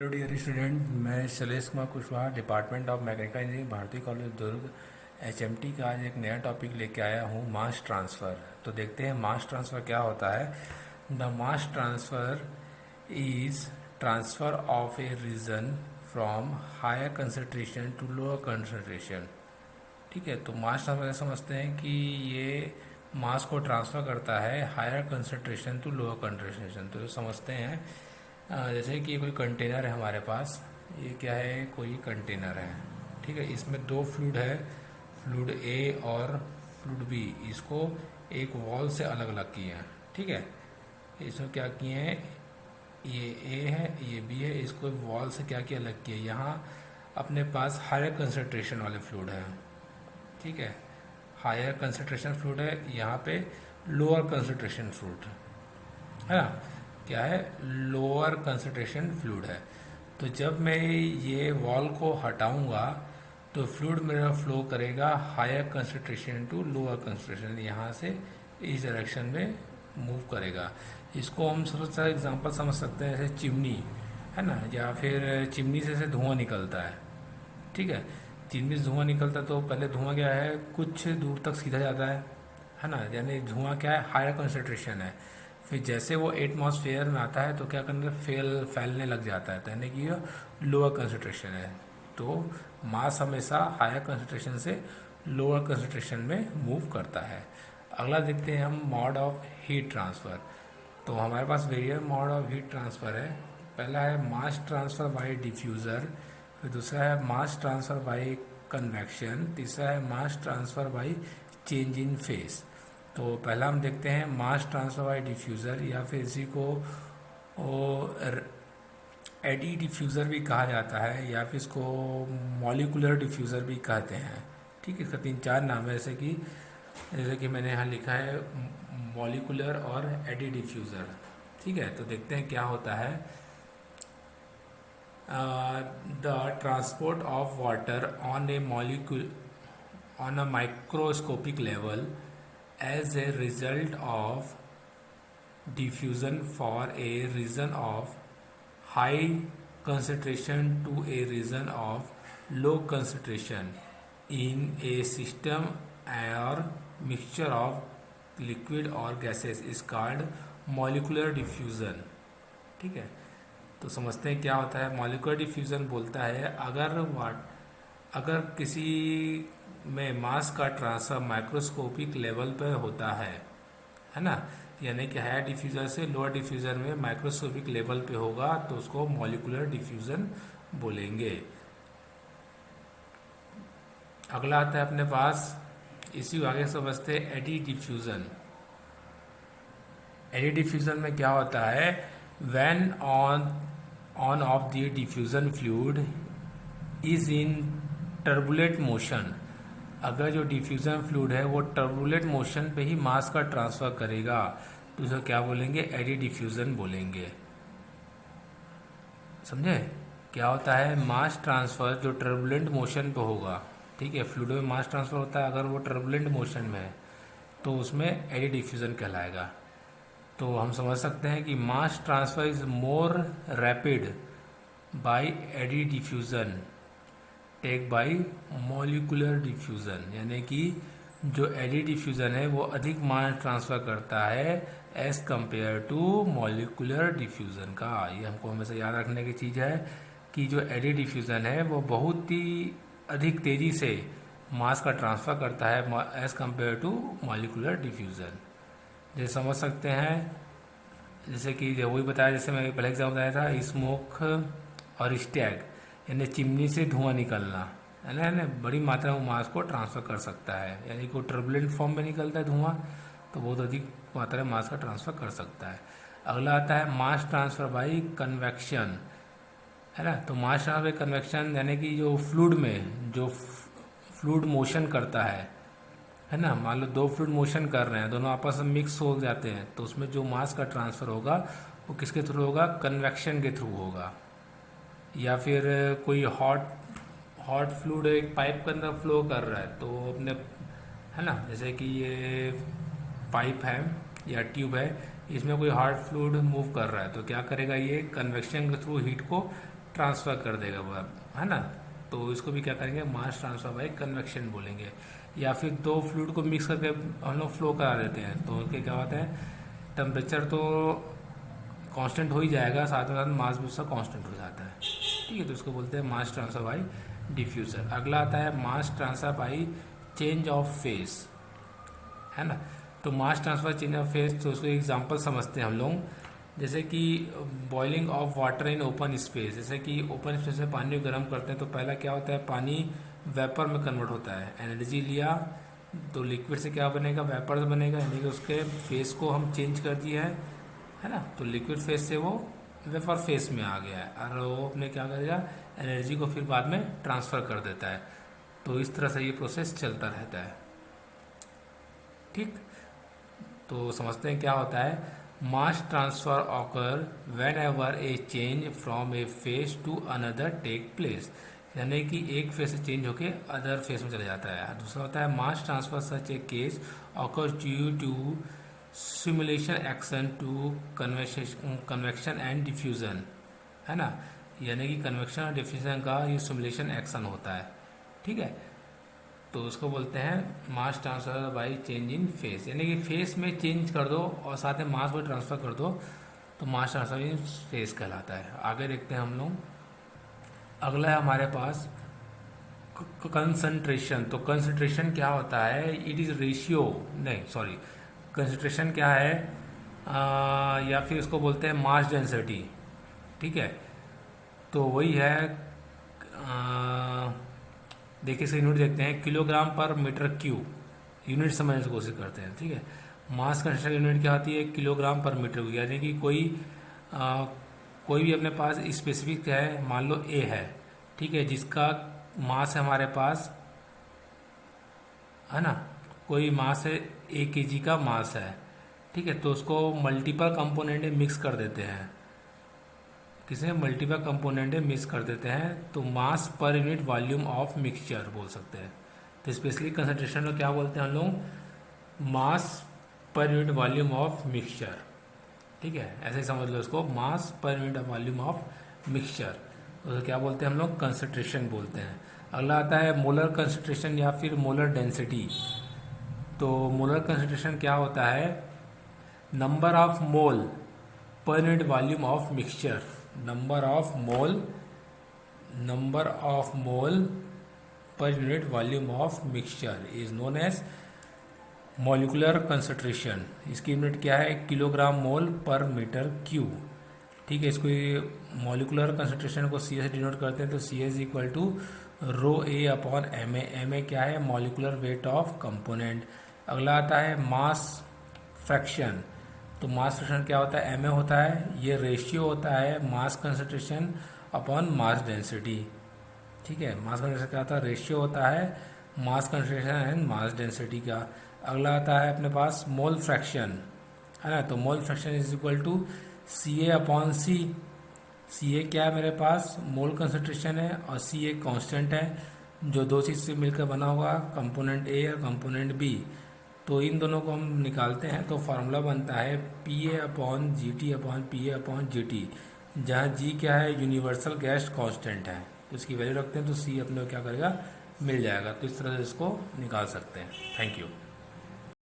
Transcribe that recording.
Hello dear student, मैं Shailesh Kumar Kushwaha, department of mechanical engineering, भारतीय college दुर्ग, HMT का आज एक नया टॉपिक लेके आया हूँ, मास ट्रांसफ़र। तो देखते हैं मास ट्रांसफ़र क्या होता है। The mass transfer is transfer of a region from higher concentration to lower concentration. ठीक है, तो मास ट्रांसफ़र समझते हैं कि ये मास को ट्रांसफ़र करता है higher concentration to lower concentration. तो समझते हैं जैसे कि कोई कंटेनर है हमारे पास। ये क्या है, कोई कंटेनर है। ठीक है, इसमें दो फ्लूइड है, फ्लूइड ए और फ्लूइड बी। इसको एक वॉल से अलग अलग किए हैं। ठीक है, इसमें क्या किए हैं, ये ए है, ये बी है, इसको वॉल से क्या किया, अलग किया। यहाँ अपने पास हायर कंसंट्रेशन वाले फ्लूइड है। ठीक है, हायर कंसंट्रेशन फ्लूइड है, यहाँ पे लोअर कंसंट्रेशन फ्लूइड है ना। क्या है, लोअर कंसंट्रेशन फ्लूइड है। तो जब मैं ये वॉल को हटाऊंगा तो फ्लूइड मेरा फ्लो करेगा higher concentration to lower concentration, यहाँ से इस डायरेक्शन में मूव करेगा। इसको हम सबसे अच्छा एग्जांपल समझ सकते हैं, जैसे चिमनी है ना, या फिर चिमनी से धुआं निकलता है। ठीक है, चिमनी से धुआं निकलता है तो पहले धुआं क्या है, कुछ दूर तक सीधा जाता है ना, यानी धुआं क्या है, हायर कंसंट्रेशन है। फिर जैसे वो एटमॉस्फेयर में आता है तो क्या करने, फैलने लग जाता है, तो यानी कि ये लोअर कंसंट्रेशन है। तो मास हमेशा हायर कंसंट्रेशन से लोअर कंसंट्रेशन में मूव करता है। अगला देखते हैं हम, मोड ऑफ हीट ट्रांसफ़र। तो हमारे पास various mode of heat transfer है। पहला है मास ट्रांसफ़र बाय डिफ्यूज़र, फिर दूसरा है मास ट्रांसफ़र बाय कन्वेक्शन, तीसरा है मास transfer by change in face. तो पहला हम देखते हैं मास ट्रांसफर बाय डिफ्यूज़र, या फिर इसी को एडी डिफ्यूज़र भी कहा जाता है, या फिर इसको मॉलिकुलर डिफ्यूज़र भी कहते हैं। ठीक है, इसका तीन चार नाम है, जैसे कि मैंने यहाँ लिखा है मॉलिकुलर और एडी डिफ्यूज़र। ठीक है, तो देखते हैं क्या होता है। The transport of water on A molecule on a microscopic level as a result of diffusion for a region of high concentration to a region of low concentration in a system or mixture of liquid or gases is called molecular diffusion। ठीक है, तो समझते हैं क्या होता है। Molecular diffusion बोलता है अगर किसी में मास का ट्रांसफर माइक्रोस्कोपिक लेवल पर होता है ना, यानी कि हायर डिफ्यूज़र से लोअर डिफ्यूज़र में माइक्रोस्कोपिक लेवल पे होगा तो उसको मॉलिक्यूलर डिफ्यूज़न बोलेंगे। अगला आता है अपने पास, इसी को आगे समझते हैं एडी डिफ्यूज़न। एडी डिफ्यूज़न में क्या होता है, when on off the diffusion fluid is in turbulent motion. अगर जो डिफ्यूज़न फ्लूइड है वो टर्बुलेंट मोशन पे ही मास का ट्रांसफ़र करेगा तो उसे क्या बोलेंगे, एडी डिफ्यूज़न बोलेंगे। समझे क्या होता है, मास ट्रांसफ़र जो टर्बुलेंट मोशन पे होगा। ठीक है, फ्लूइड में मास ट्रांसफ़र होता है, अगर वो टर्बुलेंट मोशन में है तो उसमें एडी डिफ्यूज़न कहलाएगा। तो हम समझ सकते हैं कि mass transfer is more rapid by eddy diffusion take by molecular diffusion, यानी कि जो एडी डिफ्यूज़न है वो अधिक मास ट्रांसफ़र करता है as compare to molecular diffusion का। ये हमको हमेशा याद रखने की चीज़ है कि जो एडी डिफ्यूज़न है वो बहुत ही अधिक तेज़ी से मास का ट्रांसफ़र करता है as compare to molecular diffusion. जैसे समझ सकते हैं, जैसे कि वही बताया, जैसे मैं पहले एग्जाम बताया था, स्मोक और स्टैग, यानी चिमनी से धुआं निकलना है ना, बड़ी मात्रा में मास को ट्रांसफ़र कर सकता है। यानी कि टर्बुलेंट फॉर्म में निकलता है धुआं तो बहुत अधिक मात्रा में मास का ट्रांसफ़र कर सकता है। अगला आता है मास ट्रांसफ़र बाई कन्वेक्शन, है ना। तो मास ट्रांसफर बाई कन्वेक्शन यानी कि जो फ्लूइड में जो फ्लूइड मोशन करता है ना, मान लो दो फ्लूइड मोशन कर रहे हैं, दोनों आपस में मिक्स हो जाते हैं तो उसमें जो मास का ट्रांसफ़र होगा वो किसके थ्रू होगा, कन्वेक्शन के थ्रू होगा। या फिर कोई हॉट फ्लूइड एक पाइप के अंदर फ्लो कर रहा है तो अपने, है ना, जैसे कि ये पाइप है या ट्यूब है, इसमें कोई हॉट फ्लूइड मूव कर रहा है तो क्या करेगा, ये कन्वेक्शन के थ्रू हीट को ट्रांसफ़र कर देगा वो, है ना। तो इसको भी क्या करेंगे, मास ट्रांसफ़र बाय कन्वेक्शन बोलेंगे। या फिर दो फ्लूइड को मिक्स करके हम लोग फ्लो करा देते हैं, तो उसके क्या होता है, टेम्परेचर तो कांस्टेंट हो ही जाएगा, साथ में साथ मास भी उसका कांस्टेंट हो जाता है। ठीक है, तो इसको बोलते हैं मास ट्रांसफर बाय डिफ्यूजन। अगला आता है mass transfer by change of face, है ना। तो mass transfer change of face, तो उसको एग्जांपल समझते हैं हम लोग। जैसे कि boiling of water in open space, जैसे कि ओपन स्पेस में पानी को गर्म करते हैं तो पहला क्या होता है, पानी वेपर में कन्वर्ट होता है। एनर्जी लिया तो लिक्विड से क्या बनेगा, वेपर बनेगा, यानी कि उसके फेस को हम चेंज कर दिए है ना। तो लिक्विड फेस से वो वेपर फेस में आ गया है, और वो अपने क्या करेगा, एनर्जी को फिर बाद में ट्रांसफ़र कर देता है। तो इस तरह से ये प्रोसेस चलता रहता है। ठीक, तो समझते हैं क्या होता है। Mass transfer occur whenever a change from a phase to another take place, यानी कि एक फेस से चेंज होके अदर फेस में चला जाता है। दूसरा होता है mass transfer such a case occur due to simulation action to convection and diffusion, है ना। यानी कि कन्वेक्शन और डिफ्यूजन का ये सिमुलेशन एक्शन होता है। ठीक है, तो उसको बोलते हैं mass transfer by change in face, यानी कि फेस में चेंज कर दो और साथ में मास को ट्रांसफ़र कर दो, तो मास ट्रांसफर इन फेस कहलाता है। आगे देखते हैं हम लोग। अगला है हमारे पास कंसंट्रेशन। तो कंसंट्रेशन क्या होता है, इट इज़ रेशियो, नहीं सॉरी, कंसंट्रेशन क्या है, या फिर इसको बोलते हैं मास डेंसिटी। ठीक है, तो वही है, देखिए इसका यूनिट देखते हैं, किलोग्राम पर मीटर क्यूब, यूनिट समझने की कोशिश करते हैं। ठीक है, मास कंसंट्रेशन यूनिट क्या होती है, किलोग्राम पर मीटर क्यूब, यानी कि कोई भी अपने पास स्पेसिफिक है, मान लो ए है, ठीक है, जिसका मास है हमारे पास, है ना, कोई मास है ए केजी का मास है। ठीक है, तो उसको मल्टीपल कंपोनेंट में मिक्स कर देते हैं, किसे मल्टीपल कंपोनेंट में मिक्स कर देते हैं, तो मास पर यूनिट वॉल्यूम ऑफ मिक्सचर बोल सकते हैं। तो स्पेशली कंसंट्रेशन में क्या बोलते हैं हम लोग, मास पर यूनिट वॉल्यूम ऑफ मिक्सचर। ठीक है, ऐसे ही समझ लो इसको, मास पर यूनिट वॉल्यूम ऑफ मिक्सचर, तो क्या बोलते हैं हम लोग, कंसंट्रेशन बोलते हैं। अगला आता है मोलर कंसंट्रेशन या फिर मोलर डेंसिटी। तो मोलर कंसंट्रेशन क्या होता है, number of mole per unit volume of mixture, number of mole per unit volume of mixture is known as molecular concentration. इसकी यूनिट क्या है, किलोग्राम मोल पर मीटर क्यूब। ठीक है, इसको मॉलिकुलर कंसंट्रेशन को सी से डिनोट करते हैं, तो c is equal to rho a upon m a. M a क्या है, मॉलिकुलर वेट ऑफ कंपोनेंट। अगला आता है मास फ्रैक्शन। तो मास फ्रैक्शन क्या होता है, एम ए होता है, ये रेशियो होता है मास कंसंट्रेशन अपॉन मास डेंसिटी। ठीक है, मास कंसंट्रेशन क्या होता है, रेशियो होता है मास कंसंट्रेशन एंड मास डेंसिटी का। अगला आता है अपने पास मोल फ्रैक्शन, है ना। तो mole fraction is equal to c a upon c. C a क्या है मेरे पास, मोल कंसंट्रेशन है, और सी ए कॉन्स्टेंट है, जो दो चीज़ से मिलकर बना होगा, कंपोनेंट ए और कंपोनेंट बी। तो इन दोनों को हम निकालते हैं, तो फार्मूला बनता है P A upon G T upon P A upon G T, जहाँ जी क्या है, यूनिवर्सल गैस कांस्टेंट है, तो इसकी वैल्यू रखते हैं, तो सी अपने को क्या करेगा, मिल जाएगा। तो इस तरह से इसको निकाल सकते हैं। Thank you.